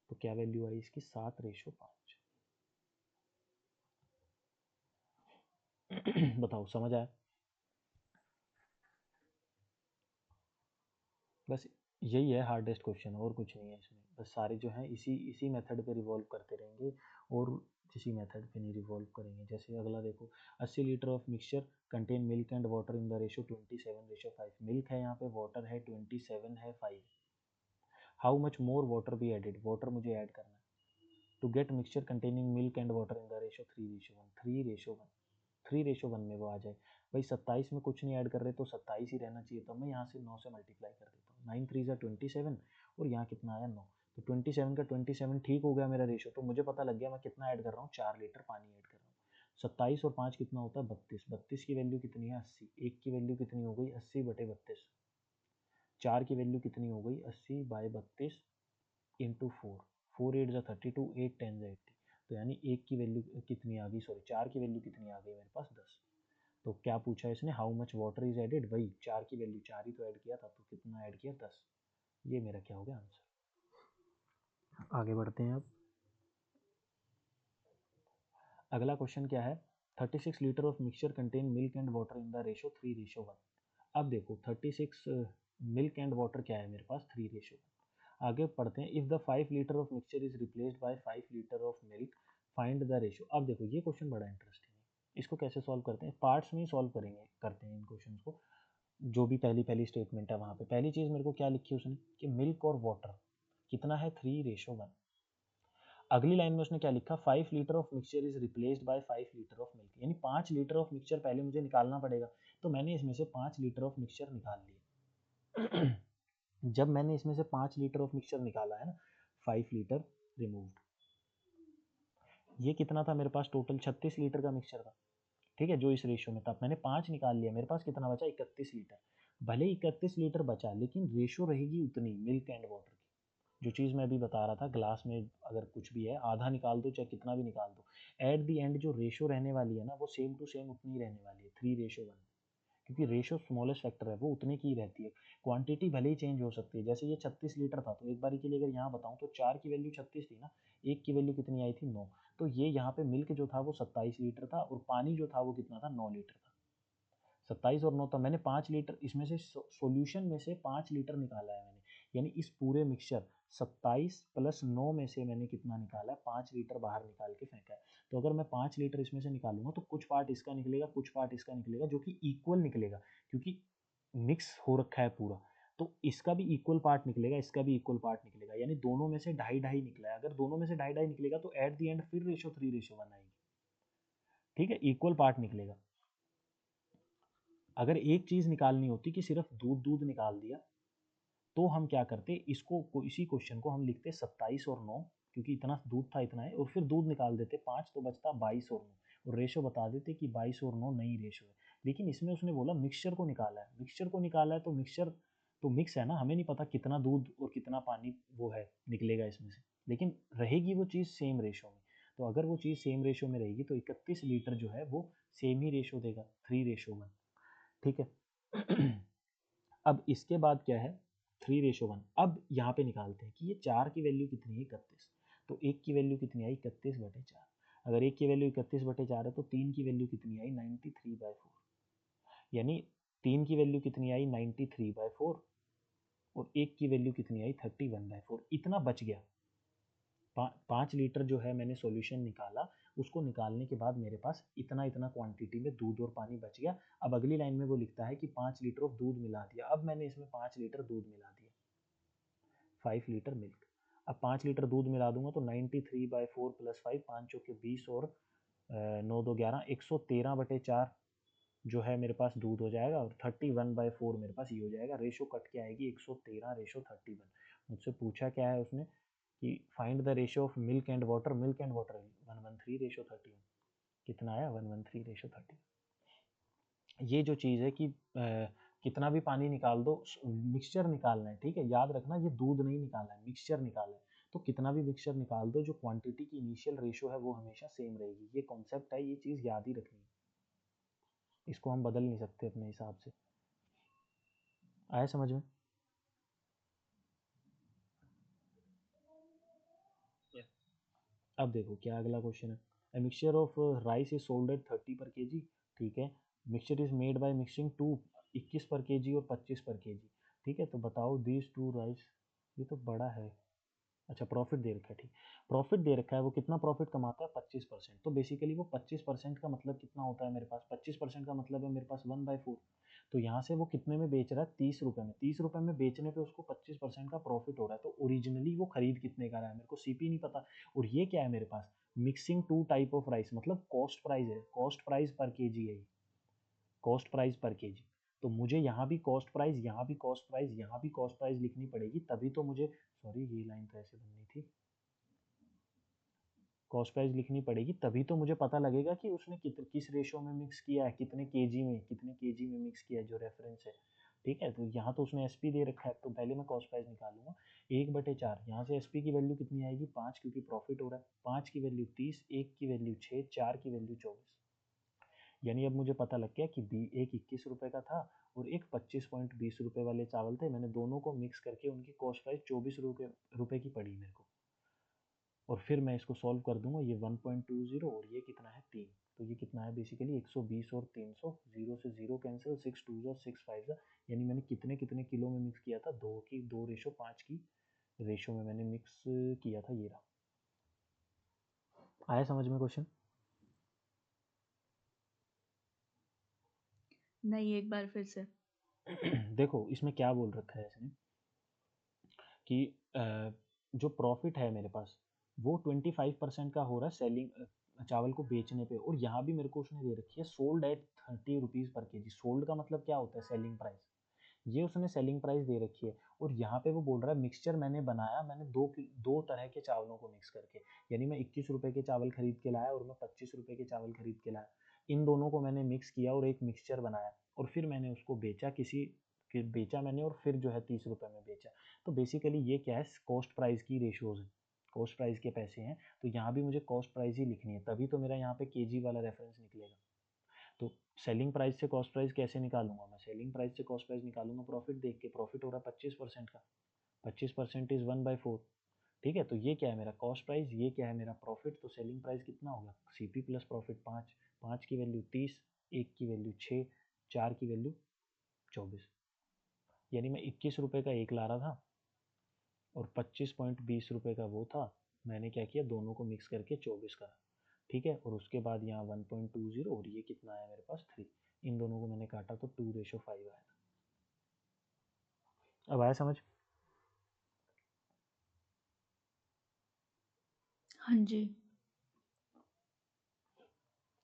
तो क्या वैल्यू आई इसकी, 7:5। बताओ समझ आया। बस यही है हार्डेस्ट क्वेश्चन, और कुछ नहीं है इसमें। बस सारे जो हैं इसी इसी मेथड पे रिवॉल्व करते रहेंगे, और किसी मेथड पे नहीं रिवॉल्व करेंगे। जैसे अगला देखो, 80 litre of mixture contain milk and water in the ratio 27:5। Milk है यहाँ पे, वाटर है 27 है 5। How much more water be added, water मुझे ऐड करना है। To get mixture containing milk and water in the ratio 3:1। 3:1, 3:1 में वो आ जाए। भाई 27 में कुछ नहीं ऐड कर रहे तो 27 ही रहना चाहिए, तो मैं यहाँ से 9 से मल्टीप्लाई कर देता हूँ। 9 3 27, और यहाँ कितना आया 9। तो 27 का 27 ठीक हो गया मेरा रेशो। तो मुझे पता लग गया मैं कितना ऐड कर रहा हूँ, 4 लीटर पानी ऐड कर रहा हूँ। 27 और 5 कितना होता है 32। 32 की वैल्यू कितनी है 80। एक की वैल्यू कितनी हो गई 80/32। 4 की वैल्यू कितनी हो गई 80/32 इंटू 4। 4 8 32, 8 10 80। तो यानी एक की वैल्यू कितनी आ गई, सॉरी 4 की वैल्यू कितनी आ गई मेरे पास 10। तो क्या पूछा इसने, how much water is added, वही 4 की वैल्यू, 4 ही तो ऐड किया था, तो कितना ऐड किया 10। ये मेरा क्या हो गया आंसर। आगे बढ़ते हैं अब। अगला क्वेश्चन क्या है, 36 litre of mixture contain milk and water in the ratio 3:1। अब देखो 36 मिल्क एंड वाटर क्या है मेरे पास 3:1। आगे पढ़ते हैं, if the 5 litre of mixture is replaced by 5 litre of milk, find the ratio. अब देखो ये क्वेश्चन बड़ा इंटरेस्टिंग है। इसको कैसे सॉल्व करते हैं, पार्ट्स में ही सॉल्व करेंगे, करते हैं इन क्वेश्चन को। जो भी पहली पहली स्टेटमेंट है वहाँ पे पहली चीज़ मेरे को क्या लिखी है उसने, कि मिल्क और वाटर कितना है 3:1। अगली लाइन में उसने क्या लिखा, 5 litre of mixture is replaced by 5 litre of milk, यानी 5 लीटर ऑफ मिक्सचर पहले मुझे निकालना पड़ेगा। तो मैंने इसमें से 5 लीटर ऑफ मिक्सचर निकाल लिया। जब मैंने इसमें से 5 लीटर ऑफ मिक्सचर निकाला है ना, 5 लीटर रिमूव्ड, ये कितना था मेरे पास, टोटल 36 लीटर का मिक्सचर था, ठीक है, जो इस रेशियो में था। मैंने 5 निकाल लिया, मेरे पास कितना बचा, 31 लीटर। भले ही 31 लीटर बचा, लेकिन रेशो रहेगी उतनी मिल्क एंड वाटर की। जो चीज़ मैं अभी बता रहा था, ग्लास में अगर कुछ भी है, आधा निकाल दो चाहे कितना भी निकाल दो, एट द एंड जो रेशो रहने वाली है ना, वो सेम टू सेम उतनी ही रहने वाली है, 3:1, क्योंकि रेशो स्मॉलेस्ट फैक्टर है, वो उतने की ही रहती है। क्वांटिटी भले ही चेंज हो सकती है, जैसे ये 36 लीटर था, तो एक बारी के लिए अगर यहाँ बताऊँ तो 4 की वैल्यू 36 थी ना, एक की वैल्यू कितनी आई थी, 9। तो ये यहाँ पे मिल्क जो था वो 27 लीटर था, और पानी जो था वो कितना था, 9 लीटर था। 27 और 9 था, मैंने 5 लीटर इसमें से सॉल्यूशन में से 5 लीटर निकाला है मैंने, यानी इस पूरे मिक्सचर 27 प्लस 9 में से मैंने कितना निकाला है, 5 लीटर बाहर निकाल के फेंका है। तो अगर मैं 5 लीटर इसमें से निकालूंगा तो कुछ पार्ट इसका निकलेगा, कुछ पार्ट इसका निकलेगा, जो कि इक्वल निकलेगा, क्योंकि मिक्स हो रखा है पूरा। तो इसका भी इक्वल पार्ट निकलेगा, इसका भी इक्वल पार्ट निकलेगा, यानी दोनों में से ढाई ढाई निकला है। अगर दोनों में से ढाई ढाई निकलेगा तो एट द एंड फिर रेशो 3:1 आएगी, ठीक है, इक्वल पार्ट निकलेगा। अगर एक चीज निकालनी होती कि सिर्फ दूध दूध निकाल दिया, तो हम क्या करते, इसको इसी क्वेश्चन को हम लिखते 27 और 9, क्योंकि इतना दूध था इतना है, और फिर दूध निकाल देते 5, तो बचता 22 और 9, और रेशो बता देते कि 22 और 9 नई रेशो है। लेकिन इसमें उसने बोला मिक्सचर को निकाला है, मिक्सचर को निकाला है, तो मिक्सचर तो मिक्स है ना, हमें नहीं पता कितना दूध और कितना पानी वो है निकलेगा इसमें से, लेकिन रहेगी वो चीज़ सेम रेशो में। तो अगर वो चीज़ सेम रेशो में रहेगी तो 31 लीटर जो है वो सेम ही रेशो देगा, 3:1, ठीक है। अब इसके बाद क्या है, 3:1। अब यहाँ पे निकालते हैं कि ये 4 की वैल्यू कितनी है, 31। तो एक की वैल्यू कितनी आई, 31/4। अगर एक की वैल्यू 31/4 है तो तीन की वैल्यू कितनी आई, 93/4। यानी तीन की वैल्यू कितनी आई, 93/4, और एक की वैल्यू कितनी आई, 31/4। इतना बच गया। 5 लीटर जो है मैंने सॉल्यूशन निकाला, उसको निकालने के बाद मेरे पास इतना इतना क्वांटिटी में दूध और पानी बच गया। अब अगली लाइन में वो लिखता है कि 5 लीटर ऑफ दूध मिला दिया। अब मैंने इसमें 5 लीटर दूध मिला दिया, 5 लीटर मिल्क। अब 5 लीटर दूध मिला दूंगा तो 93/4 प्लस 5, 5 चौके 20, और 9 2 11, 113/4 जो है मेरे पास दूध हो जाएगा, और 31/4 मेरे पास ये हो जाएगा। रेशो कट के आएगी 113:31। मुझसे पूछा क्या है उसने, कि find the ratio of milk and water, milk and water 113:31। कितना आया, 113:30। ये जो चीज़ है कि कितना भी पानी निकाल दो, मिक्सचर निकालना है, ठीक है, याद रखना ये दूध नहीं निकालना है, मिक्सचर निकालना है। तो कितना भी मिक्सचर निकाल दो, जो क्वांटिटी की इनिशियल रेशो है वो हमेशा सेम रहेगी। ये कॉन्सेप्ट है, ये चीज़ याद ही रखनी है, इसको हम बदल नहीं सकते अपने हिसाब से। आया समझ में? अब देखो क्या अगला क्वेश्चन है। A mixture of rice is sold at 30 पर केजी, ठीक है। Mixture is made by mixing two, 21 पर केजी और 25 पर केजी, ठीक है। तो बताओ दीज टू राइस, ये तो बड़ा है। अच्छा, प्रॉफिट दे रखा है, ठीक। प्रॉफिट दे रखा है, वो कितना प्रॉफिट कमाता है, 25%। तो बेसिकली वो 25% का मतलब कितना होता है मेरे पास, 25% का मतलब है मेरे पास 1/4। तो यहाँ से वो कितने में बेच रहा है, 30 रुपये में। 30 रुपये में बेचने पे उसको 25% का प्रॉफिट हो रहा है। तो ओरिजिनली वो खरीद कितने का रहा है, मेरे को सीपी नहीं पता। और ये क्या है मेरे पास, mixing two type of rice, मतलब कॉस्ट प्राइस है, कॉस्ट प्राइस पर केजी है, कॉस्ट प्राइस पर केजी। तो मुझे यहाँ भी कॉस्ट प्राइस, यहाँ भी कॉस्ट प्राइस, यहाँ भी कॉस्ट प्राइस लिखनी पड़ेगी, तभी तो मुझे, सॉरी ये लाइन तो ऐसे बननी थी, कॉस्ट प्राइस लिखनी पड़ेगी, तभी तो मुझे पता लगेगा कि उसने किस रेशो में मिक्स किया है, कितने केजी में मिक्स किया है, जो रेफरेंस है, ठीक है। तो यहाँ तो उसने एसपी दे रखा है, तो पहले मैं कॉस्ट प्राइस निकालूंगा। 1/4, यहाँ से एसपी की वैल्यू कितनी आएगी, 5, क्योंकि प्रॉफिट हो रहा है। 5 की वैल्यू 30, एक की वैल्यू 6, 4 की वैल्यू 24। यानी अब मुझे पता लग गया कि एक 21 रुपये का था और एक 25.20 रुपये वाले चावल थे। मैंने दोनों को मिक्स करके उनकी कॉस्ट प्राइस 24 रुपये की पड़ी मेरे को। और फिर मैं इसको सॉल्व कर दूंगा, ये 1.20 और ये कितना है, 3। तो ये कितना है बेसिकली 120 और 300, 0 से 0 कैंसिल, 6 2 और 6 5, यानी मैंने कितने कितने किलो में मिक्स किया था, 2:5 की रेशो में मैंने मिक्स किया था। ये रहा। आया समझ में क्वेश्चन? नहीं, एक बार फिर से। देखो इसमें क्या बोल रखा है इसने, कि जो प्रॉफिट है मेरे पास, वो 25% का हो रहा है सेलिंग चावल को बेचने पे, और यहाँ भी मेरे को उसने दे रखी है सोल्ड एट 30 रुपीज़ पर केजी। सोल्ड का मतलब क्या होता है, सेलिंग प्राइस, ये उसने सेलिंग प्राइस दे रखी है। और यहाँ पे वो बोल रहा है मिक्सचर मैंने बनाया, मैंने दो तरह के चावलों को मिक्स करके, यानी मैं 21 रुपए के चावल खरीद के लाया और मैं 25 रुपए के चावल खरीद के लाया, इन दोनों को मैंने मिक्स किया और एक मिक्सचर बनाया, और फिर मैंने उसको बेचा बेचा मैंने, और फिर जो है 30 रुपए में बेचा। तो बेसिकली ये क्या है, कॉस्ट प्राइस की रेशियोज है, कॉस्ट प्राइस के पैसे हैं। तो यहाँ भी मुझे कॉस्ट प्राइस ही लिखनी है, तभी तो मेरा यहाँ पे केजी वाला रेफरेंस निकलेगा। तो सेलिंग प्राइस से कॉस्ट प्राइस कैसे निकालूंगा मैं, सेलिंग प्राइस से कॉस्ट प्राइस निकालूंगा प्रॉफिट देख के, प्रॉफिट हो रहा है 25% का, 25% इज 1/4। ठीक है, तो ये क्या है मेरा कॉस्ट प्राइस, ये क्या है मेरा प्रॉफिट, तो सेलिंग प्राइस कितना होगा, सीपी प्लस प्रॉफिट 5, 5 की वैल्यू 30, 1 की वैल्यू 6, 4 की वैल्यू 24, यानी मैं 21 रुपये का एक ला रहा था और 25.20 रुपये का वो था, मैंने क्या किया, दोनों को मिक्स करके 24 करा। ठीक है, और उसके बाद यहाँ 1.20 और ये कितना आया मेरे पास 3, इन दोनों को मैंने काटा तो 2:5 आया था। अब आया समझ। हाँ जी।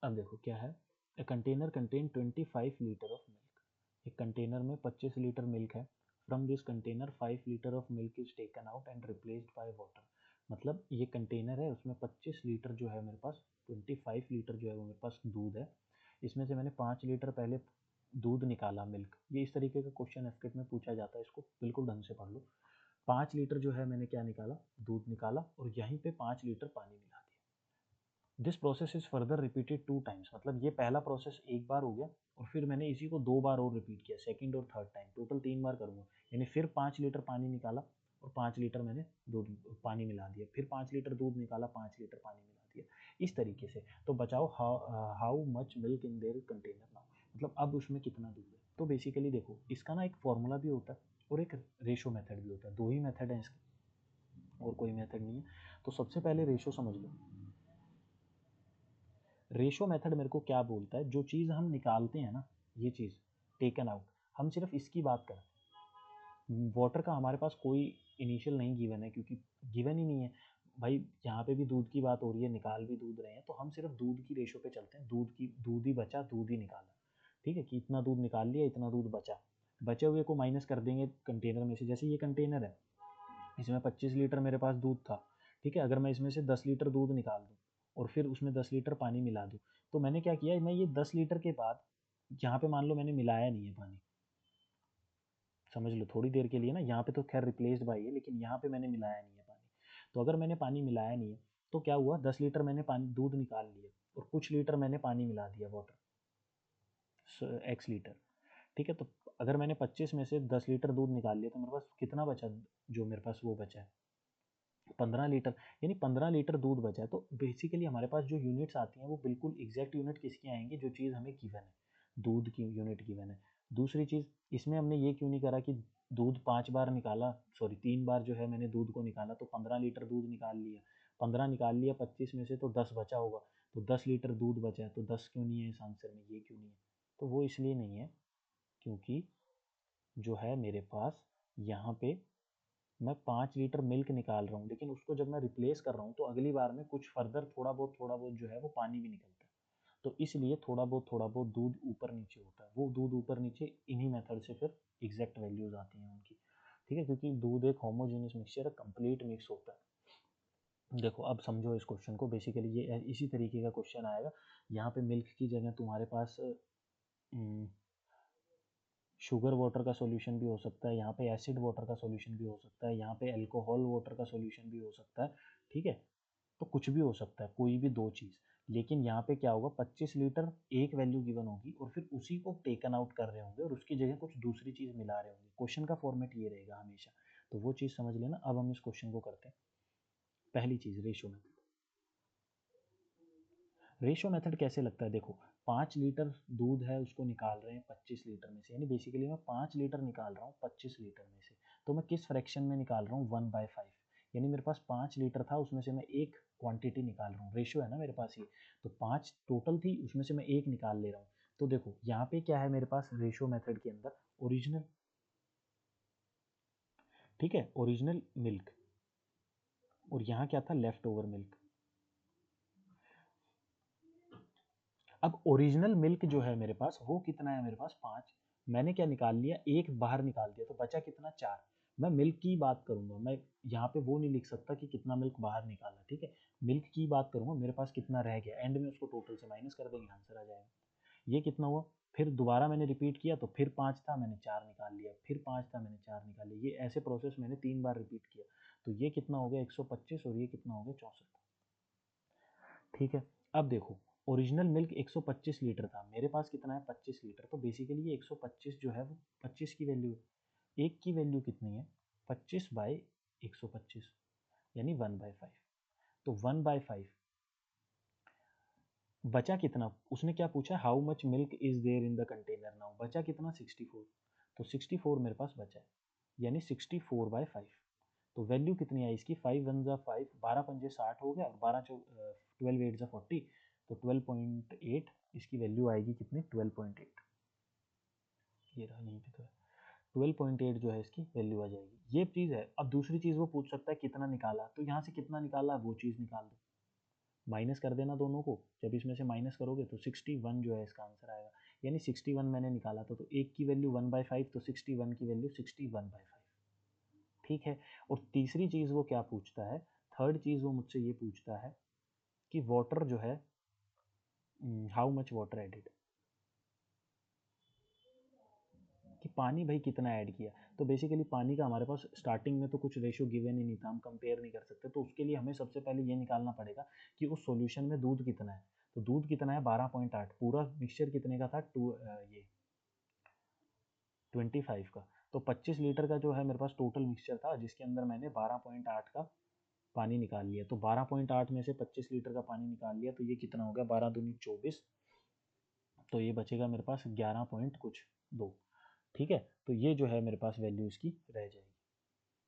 अब देखो क्या है, a container contain 25 litre of milk, एक कंटेनर में 25 लीटर मिल्क है। From this container 5 litre of milk is taken out and replaced by water. मतलब ये कंटेनर है, उसमें 25 लीटर जो है मेरे पास, 25 लीटर जो है वो मेरे पास दूध है, इसमें से मैंने 5 लीटर पहले दूध निकाला, मिल्क। ये इस तरीके का क्वेश्चन एफकेट में पूछा जाता है, इसको बिल्कुल ढंग से पढ़ लो। 5 लीटर जो है मैंने क्या निकाला, दूध निकाला, और यहीं पे 5 लीटर पानी मिला दिया। This process is further repeated 2 times, मतलब ये पहला प्रोसेस एक बार हो गया, और फिर मैंने इसी को 2 बार और रिपीट किया, सेकंड और थर्ड टाइम, टोटल 3 बार करूंगा। यानी फिर 5 लीटर पानी निकाला और 5 लीटर मैंने दूध पानी मिला दिया, फिर 5 लीटर दूध निकाला, 5 लीटर पानी मिला दिया, इस तरीके से। तो बचाओ how much milk in their container now, मतलब अब उसमें कितना दूध है। तो बेसिकली देखो इसका ना एक फॉर्मूला भी होता है और एक रेशो मेथड भी होता है, दो ही मेथड है इसके, और कोई मेथड नहीं है। तो सबसे पहले रेशो समझ लो। रेशो मेथड मेरे को क्या बोलता है, जो चीज़ हम निकालते हैं ना, ये चीज़ टेकन आउट, हम सिर्फ इसकी बात करते हैं। वाटर का हमारे पास कोई इनिशियल नहीं गिवन है, क्योंकि गिवन ही नहीं है भाई। यहाँ पे भी दूध की बात हो रही है, निकाल भी दूध रहे हैं, तो हम सिर्फ दूध की रेशो पे चलते हैं, दूध ही बचा, दूध ही निकाला। ठीक है, कि इतना दूध निकाल लिया, इतना दूध बचा, बचे हुए को माइनस कर देंगे कंटेनर में से। जैसे ये कंटेनर है, इसमें 25 लीटर मेरे पास दूध था। ठीक है, अगर मैं इसमें से 10 लीटर दूध निकाल दूँ और फिर उसमें 10 लीटर पानी मिला दूँ, तो मैंने क्या किया, मैं ये 10 लीटर के बाद यहाँ पे मान लो मैंने मिलाया नहीं है पानी, समझ लो थोड़ी देर के लिए ना, यहाँ पे तो खैर रिप्लेस्ड बाई है, लेकिन यहाँ पे मैंने मिलाया नहीं है पानी। तो अगर मैंने पानी मिलाया नहीं है, तो क्या हुआ, 10 लीटर मैंने पानी दूध निकाल लिया और कुछ लीटर मैंने पानी मिला दिया, वाटर एक्स लीटर। ठीक है, तो अगर मैंने 25 में से 10 लीटर दूध निकाल लिया, तो मेरे पास कितना बचा, जो मेरे पास वो बचा है 15 लीटर, यानी 15 लीटर दूध बचा है। तो बेसिकली हमारे पास जो यूनिट्स आती हैं वो बिल्कुल एग्जैक्ट यूनिट किसकी आएंगी, जो चीज़ हमें गिवन है, दूध की यूनिट गिवन है। दूसरी चीज़, इसमें हमने ये क्यों नहीं करा कि दूध 5 बार निकाला, सॉरी 3 बार जो है मैंने दूध को निकाला, तो 15 लीटर दूध निकाल लिया, 15 निकाल लिया 25 में से, तो 10 बचा होगा, तो 10 लीटर दूध बचा है, तो 10 क्यों नहीं है इस आंसर में, ये क्यों नहीं है। तो वो इसलिए नहीं है क्योंकि जो है मेरे पास यहाँ पे मैं 5 लीटर मिल्क निकाल रहा हूँ, लेकिन उसको जब मैं रिप्लेस कर रहा हूँ तो अगली बार में कुछ फर्दर थोड़ा बहुत जो है वो पानी भी निकलता है। तो इसलिए थोड़ा बहुत दूध ऊपर नीचे होता है, वो दूध ऊपर नीचे इन्हीं मेथड से फिर एग्जैक्ट वैल्यूज आती हैं उनकी। ठीक है, क्योंकि दूध एक होमोजेनियस मिक्सचर है, कंप्लीट मिक्स होता है। देखो अब समझो इस क्वेश्चन को, बेसिकली ये इसी तरीके का क्वेश्चन आएगा। यहाँ पे मिल्क की जगह तुम्हारे पास शुगर वाटर का सॉल्यूशन भी हो सकता है, यहाँ पे एसिड वाटर का सॉल्यूशन भी हो सकता है, यहाँ पे अल्कोहल वाटर का सॉल्यूशन भी हो सकता है। ठीक है, तो कुछ भी हो सकता है, कोई भी दो चीज़। लेकिन यहाँ पे क्या होगा, 25 लीटर एक वैल्यू गिवन होगी और फिर उसी को टेकन आउट कर रहे होंगे और उसकी जगह कुछ दूसरी चीज़ मिला रहे होंगे। क्वेश्चन का फॉर्मेट ये रहेगा हमेशा, तो वो चीज़ समझ लेना। अब हम इस क्वेश्चन को करते हैं। पहली चीज़, रेशो मेथड। रेशो मेथड कैसे लगता है, देखो 5 लीटर दूध है, उसको निकाल रहे हैं 25 लीटर में से, यानी बेसिकली मैं 5 लीटर निकाल रहा हूँ 25 लीटर में से। तो मैं किस फ्रैक्शन में निकाल रहा हूँ, 1/5, यानी मेरे पास 5 लीटर था, उसमें से मैं एक क्वांटिटी निकाल रहा हूँ, रेशियो है ना मेरे पास ये। तो 5 टोटल थी, उसमें से मैं एक निकाल ले रहा हूँ। तो देखो यहाँ पे क्या है मेरे पास रेशियो मेथड के अंदर, ओरिजिनल, ठीक है, ओरिजिनल मिल्क, और यहाँ क्या था, लेफ्ट ओवर मिल्क। अब ओरिजिनल मिल्क जो है मेरे पास वो कितना है, मेरे पास 5। मैंने क्या निकाल लिया, एक बाहर निकाल दिया, तो बचा कितना, 4। मैं मिल्क की बात करूंगा, मैं यहाँ पे वो नहीं लिख सकता कि कितना मिल्क बाहर निकाला, ठीक है। मिल्क की बात करूंगा, मेरे पास कितना रह गया, एंड में उसको टोटल से माइनस कर देंगे, आंसर आ जाएगा। ये कितना हुआ, फिर दोबारा मैंने रिपीट किया तो फिर 5 था, मैंने 4 निकाल लिया, फिर 5 था, मैंने 4 निकाल लिया। ये ऐसे प्रोसेस मैंने 3 बार रिपीट किया। तो ये कितना हो गया, 125, और ये कितना हो गया, 64। ठीक है। अब देखो, ओरिजिनल मिल्क 125 लीटर था, मेरे पास कितना है, 25 लीटर। तो बेसिकली ये 125 जो है वो 25 की वैल्यू है। एक की वैल्यू कितनी है, 25 बाई 125, यानी 1/5। तो 1/5 बचा कितना, उसने क्या पूछा, how much milk is there in the container now, बचा कितना, 64। तो 64 मेरे पास बचा है, यानी 64/5। तो वैल्यू कितनी आई इसकी, 5 1 जा 5, 12 पंजे 60 हो गया, और 12 8 जा 40, तो 12.8 इसकी वैल्यू आएगी कितनी, 12.8। ये रहा यहीं पे तो है, 12.8 जो है इसकी वैल्यू आ जाएगी। ये चीज़ है। अब दूसरी चीज़ वो पूछ सकता है कितना निकाला, तो यहाँ से कितना निकाला वो चीज़ निकाल दो, माइनस कर देना दोनों को। जब इसमें से माइनस करोगे तो 61 जो है इसका आंसर आएगा, यानी 61 मैंने निकाला था। तो एक की वैल्यू 1/5, तो 61 की वैल्यू 61/5। ठीक है। और तीसरी चीज़ वो क्या पूछता है, थर्ड चीज़ वो मुझसे ये पूछता है कि वाटर जो है, हाउ मच वाटर एडिड, कि पानी भाई कितना ऐड किया। तो बेसिकली पानी का हमारे पास स्टार्टिंग में तो कुछ रेशियो गिवन ही नहीं था, हम कंपेयर नहीं कर सकते। तो उसके लिए हमें सबसे पहले ये निकालना पड़ेगा कि उस सॉल्यूशन में दूध कितना है। तो दूध कितना है, 12.8। पूरा मिक्सचर कितने का था, ये 25 का। तो 25 लीटर का जो है मेरे पास टोटल मिक्सचर था, जिसके अंदर मैंने 12.8 का पानी निकाल लिया। तो 12.8 में से 25 लीटर का पानी निकाल लिया, तो ये कितना हो गया, 12 दूनी 24। तो ये बचेगा मेरे पास 11 पॉइंट कुछ 2। ठीक है। तो ये जो है मेरे पास वैल्यू इसकी रह जाएगी।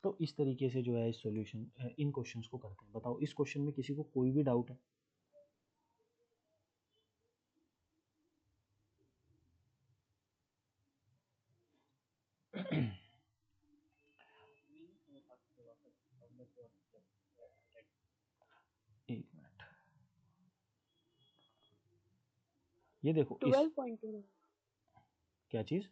तो इस तरीके से जो है इस सॉल्यूशन, इन क्वेश्चंस को करते हैं। बताओ इस क्वेश्चन में किसी को कोई भी डाउट है। एक मिनट, ये देखो इस, 12.2 क्या चीज़,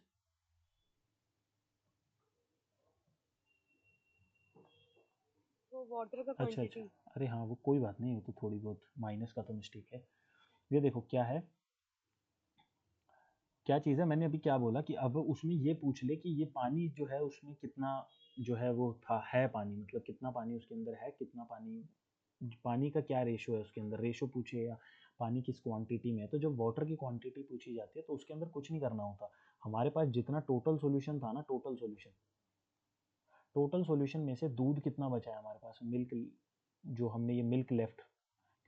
वो वाटर का अच्छा अच्छा, क्वांटिटी। अरे हाँ वो कोई बात नहीं, वो तो थोड़ी बहुत माइनस का तो मिस्टेक है। ये देखो क्या है, क्या चीज़ है, मैंने अभी क्या बोला कि अब उसमें ये पूछ ले कि ये पानी जो है उसमें कितना जो है वो था, है पानी, मतलब कितना पानी उसके अंदर है, कितना पानी, पानी का क्या रेशो है उसके अंदर, रेशो पूछे या पानी किस क्वांटिटी में है। तो जब वाटर की क्वांटिटी पूछी जाती है तो उसके अंदर कुछ नहीं करना होता। हमारे पास जितना टोटल सॉल्यूशन था ना, टोटल सॉल्यूशन में से दूध कितना बचा है हमारे पास, मिल्क, जो हमने ये मिल्क लेफ्ट,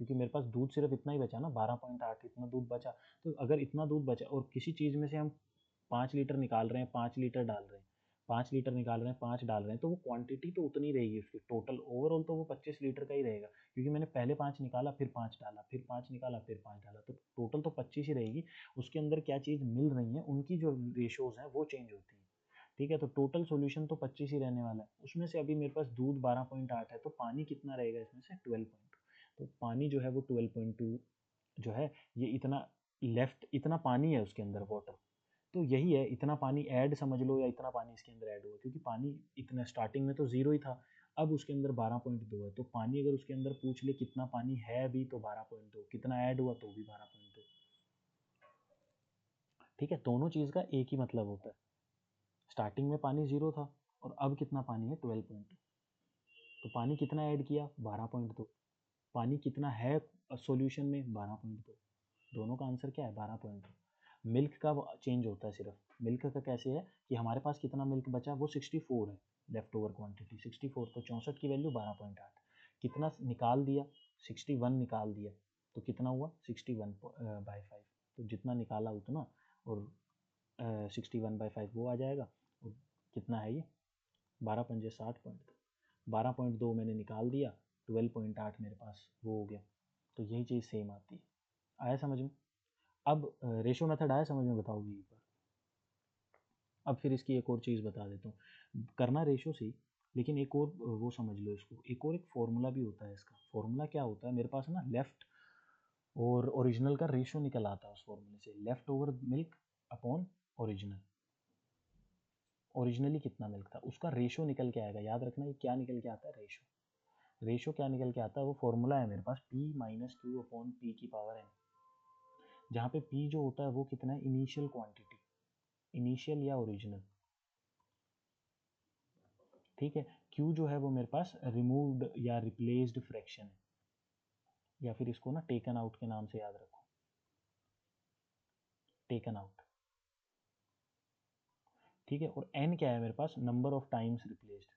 क्योंकि मेरे पास दूध सिर्फ इतना ही बचा ना, 12.8 इतना दूध बचा। तो अगर इतना दूध बचा और किसी चीज़ में से हम 5 लीटर निकाल रहे हैं, 5 लीटर डाल रहे हैं, 5 लीटर निकाल रहे हैं, 5 डाल रहे हैं, तो वो क्वांटिटी तो उतनी रहेगी उसकी, टोटल ओवरऑल तो वो 25 लीटर का ही रहेगा, क्योंकि मैंने पहले 5 निकाला, फिर 5 डाला, फिर 5 निकाला, फिर 5 डाला, तो टोटल तो 25 ही रहेगी। उसके अंदर क्या चीज़ मिल रही है, उनकी जो रेशोज हैं वो चेंज होती हैं। ठीक है। तो टोटल सॉल्यूशन तो 25 ही रहने वाला है। उसमें से अभी मेरे पास दूध 12.8 है, तो पानी कितना रहेगा इसमें से, 12.2। तो पानी जो है वो 12.2 जो है, ये इतना लेफ्ट, इतना पानी है उसके अंदर, वाटर। तो यही है, इतना पानी ऐड समझ लो, या इतना पानी इसके अंदर ऐड हुआ, क्योंकि पानी इतना स्टार्टिंग में तो जीरो ही था, अब उसके अंदर 12.2 है। तो पानी अगर उसके अंदर पूछ ले कितना पानी है अभी, तो 12.2, कितना ऐड हुआ तो भी 12.2। ठीक है। दोनों चीज़ का एक ही मतलब होता है, स्टार्टिंग में पानी जीरो था और अब कितना पानी है, 12.2। तो पानी कितना ऐड किया, 12.2। पानी कितना है सॉल्यूशन में, 12.2। दोनों का आंसर क्या है, 12.2। मिल्क का चेंज होता है सिर्फ, मिल्क का कैसे है कि हमारे पास कितना मिल्क बचा, वो 64 है, लेफ्ट ओवर क्वांटिटी 64, तो 64 की वैल्यू 12.8। कितना निकाल दिया, 61 निकाल दिया, तो कितना हुआ, 61/5। तो जितना निकाला उतना, और 61/5 वो आ जाएगा। और कितना है ये, 12 पंजे 60 पॉइंट 12.2 मैंने निकाल दिया, 12.8 मेरे पास वो हो गया। तो यही चीज़ सेम आती है। आया समझ में। अब रेशो मेथड आया समझ में, बताओगे एक बार। अब फिर इसकी एक और चीज़ बता देता हूँ, करना रेशो से ही, लेकिन एक और वो समझ लो इसको, एक और एक फॉर्मूला भी होता है इसका। फॉर्मूला क्या होता है मेरे पास ना, लेफ्ट और ओरिजिनल का रेशो निकल आता है उस फॉर्मूले से, left over milk upon original. Originally कितना मिल्क था उसका रेशो निकल के आएगा, याद रखना ये क्या निकल के आता है, रेशो। रेशो क्या निकल के आता है, वो फॉर्मूला है मेरे पास P minus Q upon P की पावर n, जहाँ पे P जो होता है वो कितना है, इनिशियल क्वांटिटी, इनिशियल या ओरिजिनल, ठीक है। Q जो है वो मेरे पास रिमूव्ड या रिप्लेस्ड फ्रैक्शन है, या फिर इसको ना टेकन आउट के नाम से याद रखो, टेकन आउट, ठीक है। और n क्या है मेरे पास, नंबर ऑफ टाइम्स रिप्लेस्ड,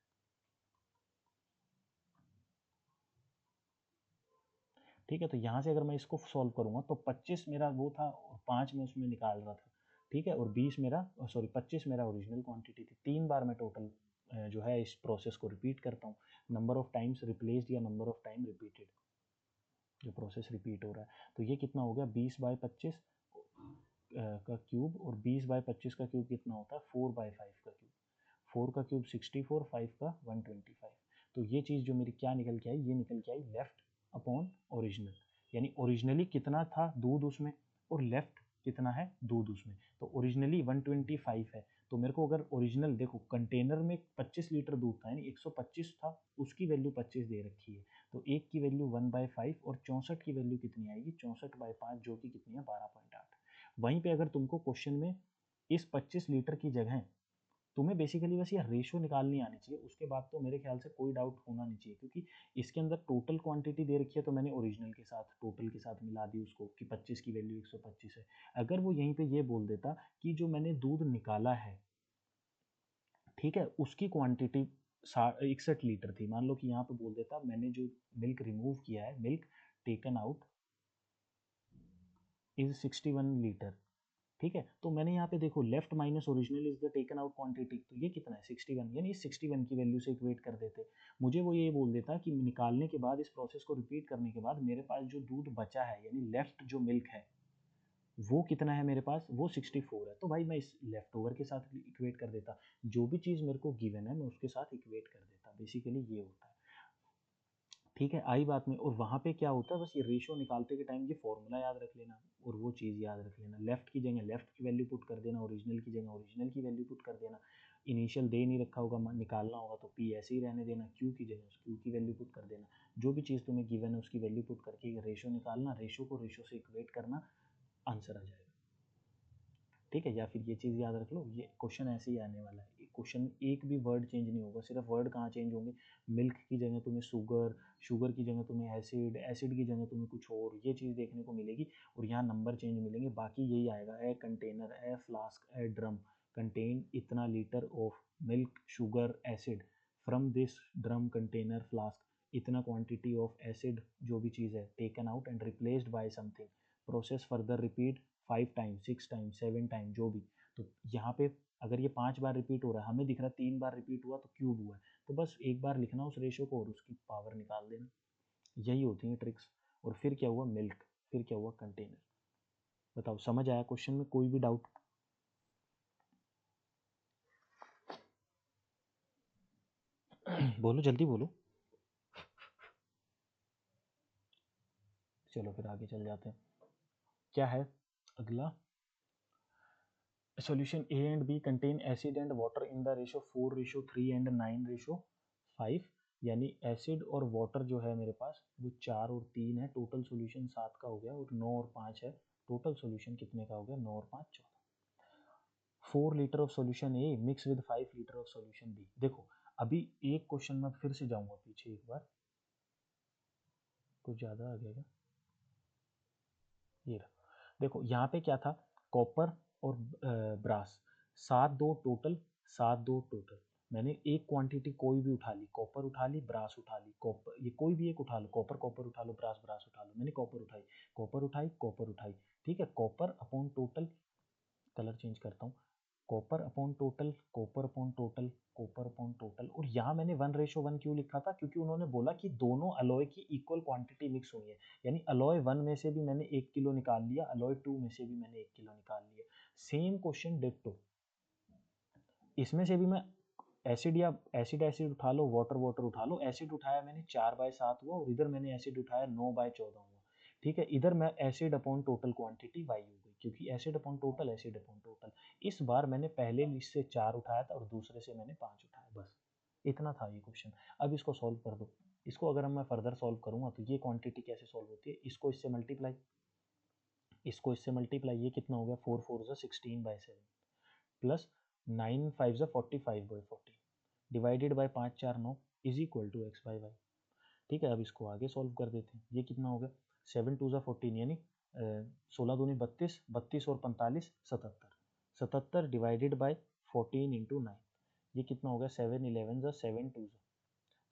ठीक है। तो यहाँ से अगर मैं इसको सॉल्व करूँगा तो 25 मेरा वो था और 5 मैं उसमें निकाल रहा था, ठीक है। और 20 मेरा, सॉरी 25 मेरा ओरिजिनल क्वांटिटी थी। 3 बार मैं टोटल जो है इस प्रोसेस को रिपीट करता हूँ, नंबर ऑफ टाइम्स रिप्लेस्ड या नंबर ऑफ टाइम रिपीटेड, जो प्रोसेस रिपीट हो रहा है। तो ये कितना हो गया, 20/25 का क्यूब, और 20/25 का क्यूब कितना होता है, 4/5 का क्यूब। 4 का क्यूब 64, 5 का 125। तो ये चीज़ जो मेरी क्या निकल के आई, ये निकल के आई लेफ्ट अपॉन ओरिजिनल, यानी ओरिजिनली कितना था दूध उसमें और लेफ्ट कितना है दूध उसमें। तो ओरिजिनली 125 है, तो मेरे को अगर ओरिजिनल देखो, कंटेनर में 25 लीटर दूध था, यानी 125 था, उसकी वैल्यू 25 दे रखी है, तो एक की वैल्यू 1/5 और 64 की वैल्यू कितनी आएगी, 64/5, जो कि कितनी है, 12.8। वहीं पे अगर तुमको क्वेश्चन में इस 25 लीटर की जगह तुम्हें बेसिकली बस ये रेशो निकालनी आनी चाहिए, उसके बाद तो मेरे ख्याल से कोई डाउट होना नहीं चाहिए, क्योंकि इसके अंदर टोटल क्वांटिटी दे रखी है, तो मैंने ओरिजिनल के साथ टोटल के साथ मिला दी उसको कि 25 की वैल्यू 125 है। अगर वो यहीं पे ये बोल देता कि जो मैंने दूध निकाला है, ठीक है, उसकी क्वांटिटी 61 लीटर थी, मान लो कि यहाँ पे बोल देता मैंने जो मिल्क रिमूव किया है, milk taken out is 61 litre, ठीक है। तो मैंने यहाँ पे देखो, left minus original is the taken out quantity, तो ये कितना है, 61, यानी इस 61 की वैल्यू से इक्वेट कर देते। मुझे वो ये बोल देता कि निकालने के बाद, इस प्रोसेस को रिपीट करने के बाद मेरे पास जो दूध बचा है, यानी लेफ्ट जो मिल्क है, वो कितना है मेरे पास, वो 64 है, तो भाई मैं इस लेफ्ट ओवर के साथ इक्वेट कर देता। जो भी चीज़ मेरे को गिवन है मैं उसके साथ इक्वेट कर देता, बेसिकली ये होता है, ठीक है। आई बात में, और वहाँ पे क्या होता है, बस ये रेशो निकालते के टाइम ये फॉर्मूला याद रख लेना, और वो चीज़ याद रख लेना, लेफ्ट की जगह लेफ्ट की वैल्यू पुट कर देना, ओरिजिनल की जगह ओरिजिनल की वैल्यू पुट कर देना। इनिशियल दे नहीं रखा होगा, निकालना होगा तो पी ऐसे ही रहने देना, क्यू की जगह क्यू की वैल्यू पुट कर देना। जो भी चीज़ तुम्हें गिवन है उसकी वैल्यू पुट करके रेशो निकालना, रेशो को रेशो से इक्वेट करना, आंसर आ जाएगा, ठीक है। या फिर ये चीज़ याद रख लो, ये क्वेश्चन ऐसे ही आने वाला है, क्वेश्चन एक भी वर्ड चेंज नहीं होगा, सिर्फ वर्ड कहाँ चेंज होंगे, मिल्क की जगह तुम्हें शुगर, शुगर की जगह तुम्हें एसिड, एसिड की जगह तुम्हें कुछ और, ये चीज़ देखने को मिलेगी, और यहाँ नंबर चेंज मिलेंगे, बाकी यही आएगा, a container, a flask, a drum contain इतना litre of milk sugar acid, from this drum container flask इतना क्वांटिटी ऑफ एसिड, जो भी चीज़ है, taken out and replaced by something, process further repeat 5 time 6 time 7 time, जो भी। तो यहाँ पे अगर ये 5 बार रिपीट हो रहा है, हमें दिख रहा है 3 बार रिपीट हुआ तो क्यूब हुआ है, तो बस एक बार लिखना उस रेशो को और उसकी पावर निकाल देना, यही होती है ट्रिक्स। और फिर क्या हुआ, मिल्क, फिर क्या हुआ, कंटेनर। बताओ समझ आया क्वेश्चन में, कोई भी डाउट? बोलो जल्दी बोलो। चलो फिर आगे चल जाते हैं, क्या है अगला, solution A and B contain acid and water in the ratio 4:3 and 9:5, यानी एसिड और वाटर जो है मेरे पास वो 4 और 3 है, टोटल सॉल्यूशन 7 का हो गया, और 9 और 5 है, टोटल सॉल्यूशन कितने का हो गया, 9 और 5 14। 4 litre of solution A mix with 5 litre of solution B. देखो अभी एक क्वेश्चन में फिर से जाऊंगा पीछे एक बार, कुछ ज़्यादा आ गया क्या, ये रहा। देखो यहाँ पे क्या था, कॉपर और ब्रास, 7 2 टोटल, 7 2 टोटल। मैंने एक क्वांटिटी कोई भी उठा ली, कॉपर उठा ली, ब्रास उठा ली, कॉपर ये कोई भी एक उठा लो, कॉपर कॉपर उठा लो, ब्रास ब्रास उठा लो, मैंने कॉपर उठाई, कॉपर उठाई, कॉपर उठाई, ठीक है। Copper upon total, colour change करता हूँ, copper upon total, copper upon total, copper upon total. और यहाँ मैंने 1:1 क्यों लिखा था, क्योंकि उन्होंने बोला कि दोनों अलॉय की इक्वल क्वांटिटी मिक्स हुई है, यानी अलॉय 1 में से भी मैंने 1 किलो निकाल लिया, अलॉय 2 में से भी मैंने 1 किलो निकाल लिया। सेम क्वेश्चन डिट्टो, इसमें से भी मैं एसिड या एसिड एसिड उठा लो, वाटर वाटर उठा लो। एसिड उठाया मैंने 4/7 हुआ, और इधर मैंने एसिड उठाया 9/14 हुआ। ठीक है, इधर मैं acid upon total quantity y हो गई, क्योंकि acid upon total, acid upon total. इस बार मैंने पहले लिस्ट से 4 उठाया था और दूसरे से मैंने 5 उठाया, बस इतना था ये क्वेश्चन। अब इसको सॉल्व कर दो। इसको अगर मैं फर्दर सॉल्व करूंगा तो ये क्वांटिटी कैसे सॉल्व होती है, इसको इससे मल्टीप्लाई, इसको इससे मल्टीप्लाई, ये कितना हो गया, 4 4 16/7 plus 9 5 45/14 divided by 5 4 9 is equal to x/y। ठीक है, अब इसको आगे सॉल्व कर देते हैं। ये कितना हो गया, 7 2 14 यानी 16 दूनी 32, 32 और 45 77, 77 डिवाइडेड बाय 14 इंटू 9, ये कितना हो गया, 7 11 7 2,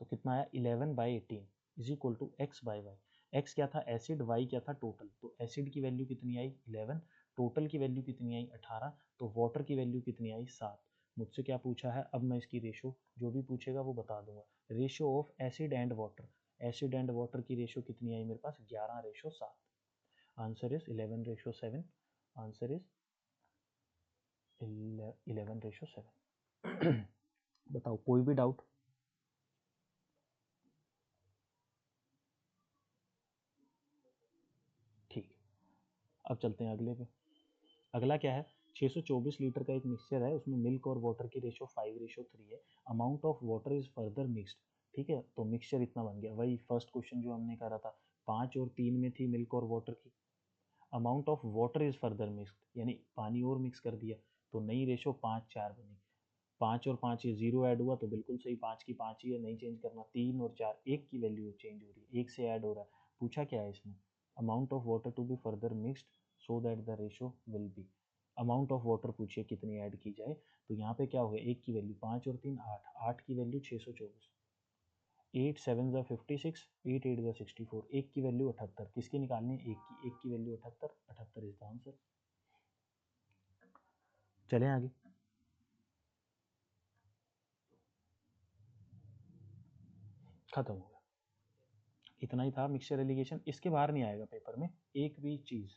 तो कितना आया 11/18 is equal to x/y। x क्या था एसिड, y क्या था टोटल, तो एसिड की वैल्यू कितनी आई 11, टोटल की वैल्यू कितनी आई 18, तो वाटर की वैल्यू कितनी आई 7। मुझसे क्या पूछा है, अब मैं इसकी रेशो, जो भी पूछेगा वो बता दूंगा। Ratio of acid and water, acid and water की रेशो कितनी आई मेरे पास 11/7। Answer is 11/7, answer is 11/7। बताओ कोई भी डाउट। ठीक, अब चलते हैं अगले पे। अगला क्या है, 624 लीटर का एक मिक्सचर है, उसमें मिल्क और वाटर की रेशो 5:3 है। Amount of water is further mixed. ठीक है, तो मिक्सचर इतना बन गया, वही फर्स्ट क्वेश्चन जो हमने करा था, 5 और 3 में थी मिल्क और वाटर की। Amount of water is further mixed, यानी पानी और मिक्स कर दिया, तो नई रेशो 5:4 बनी। 5 और 5 ये 0 ऐड हुआ तो बिल्कुल सही, 5 की 5 ही है, नहीं चेंज करना। 3 और 4 1 की वैल्यू चेंज हो रही है, 1 से ऐड हो रहा है। पूछा क्या है इसमें, amount of water to be further mixed so that the ratio will be, amount of water पूछिए कितनी ऐड की जाए। तो यहाँ पे क्या हो गया, 1 की वैल्यू 5 और 3 8, 8 की वैल्यू 624, 8 7 56, 8 8 64, 1 की वैल्यू 78, किसकी निकालनी है 1 की वैल्यू 78, 78 इज द आंसर। चलें आगे। खत्म हो गया, इतना ही था मिक्सचर एलिगेशन, इसके बाहर नहीं आएगा पेपर में एक भी चीज़।